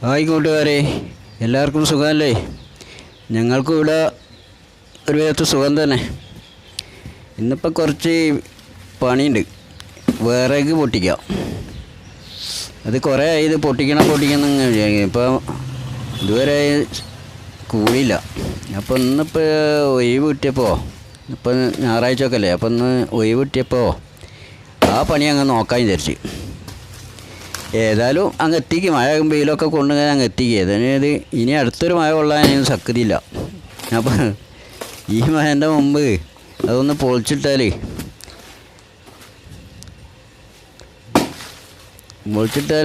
Hi കൂട്ടുകാരെ, എല്ലാവർക്കും സുഖമല്ലേ? ഞങ്ങൾക്കും ഇവിടെ ഒരു വിധത്തിൽ സുഖം തന്നെ. ഇന്നിപ്പോൾ കുറച്ച് പണിയുണ്ട്. വിറക് പൊട്ടിക്കാം. അത് കുറേ ആയി ഇത് പൊട്ടിക്കണം ഇപ്പോൾ ഇതുവരെ കൂടിയില്ല. അപ്പോൾ ഇന്നിപ്പോൾ ഒഴിവ് കിട്ടിയപ്പോൾ, ഇപ്പം ഞായറാഴ്ച ഒക്കെ അല്ലേ, അപ്പോൾ ഇന്ന് ഒഴിവ് കിട്ടിയപ്പോൾ ആ പണി അങ്ങ് നോക്കാൻ വിചാരിച്ച്. ഏതായാലും അങ്ങ് എത്തിക്ക്. മഴ വെയിലൊക്കെ കൊണ്ടുപോയി അങ്ങ് എത്തിക്കുക. അതായത് ഇനി അടുത്തൊരു മഴ കൊള്ളാൻ ശക്തിയില്ല. അപ്പോൾ ഈ മഴൻ്റെ മുമ്പ് അതൊന്ന് പൊളിച്ചിട്ടാൽ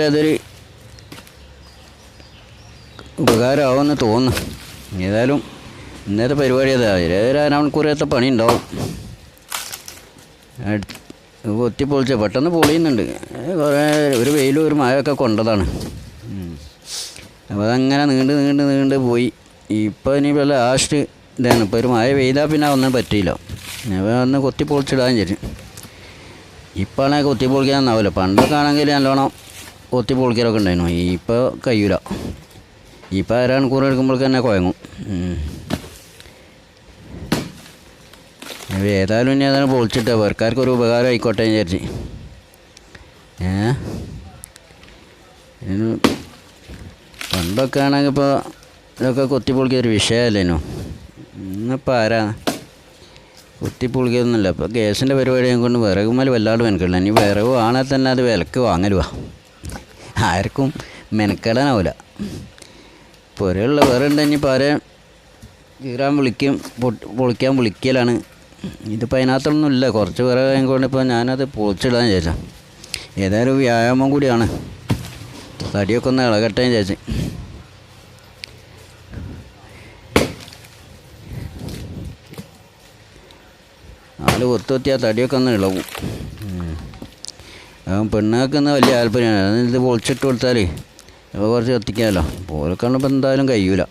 അതൊരു ഉപകാരമാവുമെന്ന് തോന്നുന്നു. ഏതായാലും ഇന്നത്തെ പരിപാടി ഏതൊരു അരമണിക്കൂറത്തെ പണി ഉണ്ടാവും. പൊളിച്ച പെട്ടെന്ന് പൊളിയുന്നുണ്ട്. കുറേ ഒരു വെയിലും ഒരു മഴയൊക്കെ കൊണ്ടതാണ്. അപ്പോൾ അതങ്ങനെ നീണ്ട് പോയി. ഇപ്പോൾ ഇനിയിപ്പോൾ ലാസ്റ്റ് ഇതാണ്. ഇപ്പോൾ ഒരു മഴ പെയ്താൽ പിന്നെ ഒന്നും പറ്റിയില്ല. അപ്പോൾ ഒന്ന് പൊളിച്ചിടാൻ വിചാരിച്ചു. ഇപ്പോൾ ആണെങ്കിൽ പൊളിക്കാനൊന്നാവില്ല. പണ്ടൊക്കെ ആണെങ്കിൽ നല്ലോണം പൊളിക്കലൊക്കെ ഉണ്ടായിരുന്നു. ഇപ്പോൾ കഴിയില്ല. ഇപ്പോൾ അരമണിക്കൂർ എടുക്കുമ്പോഴേക്ക് തന്നെ കുഴങ്ങും. ഏതായാലും ഇനി അതാണ് പൊളിച്ചിട്ട് വേർക്കാർക്ക് ഒരു ഉപകാരം ആയിക്കോട്ടെ എന്ന് വിചാരിച്ച്. പണ്ടൊക്കെ ആണെങ്കിൽ ഇപ്പോൾ ഇതൊക്കെ പൊളിക്കൊരു വിഷയമല്ലേനു. ഇന്നിപ്പോൾ ആരാ പൊളിക്കൊന്നുമില്ല. ഇപ്പോൾ ഗ്യാസിൻ്റെ പരിപാടി കൊണ്ട് വിറകുമേൽ വല്ലാണ്ട് മെനക്കെടില്ല. ഇനി വിറക് ആണെങ്കിൽ തന്നെ അത് വിലക്ക് വാങ്ങലുവാ. ആർക്കും മെനക്കെടാനാവില്ല. പുരയുള്ള വിറകുണ്ടെങ്കിൽ ഇപ്പോൾ ആരെ കീറാൻ പൊളിക്കാൻ വിളിക്കലാണ്. ഇതിപ്പോൾ അതിനകത്തൊന്നും ഇല്ല. കുറച്ച് വിറക് കൊണ്ട് ഇപ്പോൾ ഞാനത് പൊളിച്ചിടാൻ വിചാരിച്ച. ഏതായാലും വ്യായാമം കൂടിയാണ്. തടിയൊക്കെ ഒന്ന് ഇളകട്ടെ വിചാരിച്ച്. നാല് കൊത്തിയാൽ തടിയൊക്കെ ഒന്ന് ഇളകും. പെണ്ണുങ്ങൾക്കൊന്ന് വലിയ താല്പര്യമാണ്. ഇത് പൊളിച്ചിട്ട് കൊടുത്താൽ അപ്പോൾ കുറച്ച് കത്തിക്കാമല്ലോ. പോലൊക്കെ എന്തായാലും കഴിയൂല.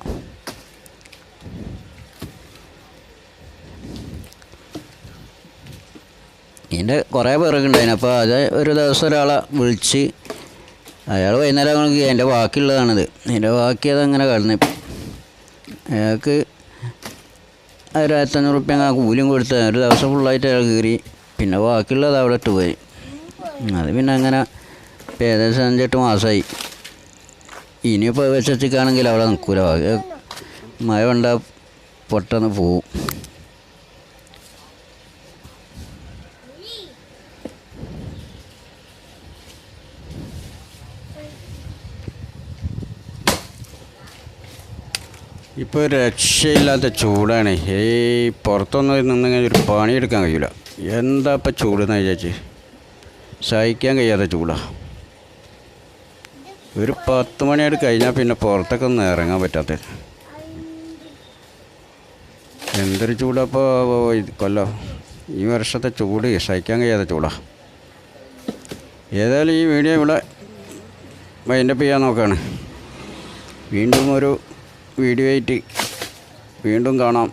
ഇതിൻ്റെ കുറേ വിറകുണ്ടായിന്. അപ്പോൾ അത് ഒരു ദിവസം ഒരാളെ വിളിച്ച് അയാൾ വൈകുന്നേരം അതിൻ്റെ ബാക്കിയുള്ളതാണിത്. അതിൻ്റെ ബാക്കി അതങ്ങനെ കിടന്ന് അയാൾക്ക് 1500 റുപ്യ കൂലിയും കൊടുത്ത് ഒരു ദിവസം ഫുള്ളായിട്ട് അയാൾ കീറി. പിന്നെ ബാക്കിയുള്ളത് അവിടെ ഇട്ട് പോയി. അത് പിന്നെ അങ്ങനെ ഏകദേശം 5-8 മാസമായി. ഇനിയിപ്പോൾ വെച്ചാണെങ്കിൽ അവിടെ നിൽക്കൂല. മഴ കൊണ്ടാൽ പെട്ടെന്ന് പോവും. ഇപ്പോൾ രക്ഷയില്ലാത്ത ചൂടാണ്. പുറത്തൊന്നും നിന്നെങ്കിൽ ഒരു പണിയെടുക്കാൻ കഴിയില്ല. എന്താ ഇപ്പം ചൂടെന്ന് വിചാരിച്ച് സഹിക്കാൻ കഴിയാത്ത ചൂടാണ്. ഒരു 10 മണിയായിട്ട് കഴിഞ്ഞാൽ പിന്നെ പുറത്തൊക്കെ ഒന്നും ഇറങ്ങാൻ പറ്റാത്ത എന്തൊരു ചൂടപ്പോൾ കൊല്ലം. ഈ വർഷത്തെ ചൂട് സഹിക്കാൻ കഴിയാത്ത ചൂടാണ്. ഏതായാലും ഈ വീഡിയോ ഇവിടെ വൈൻഡപ്പ് ചെയ്യാൻ നോക്കുകയാണ്. വീണ്ടും ഒരു വീഡിയോ ആയിട്ട് വീണ്ടും കാണാം.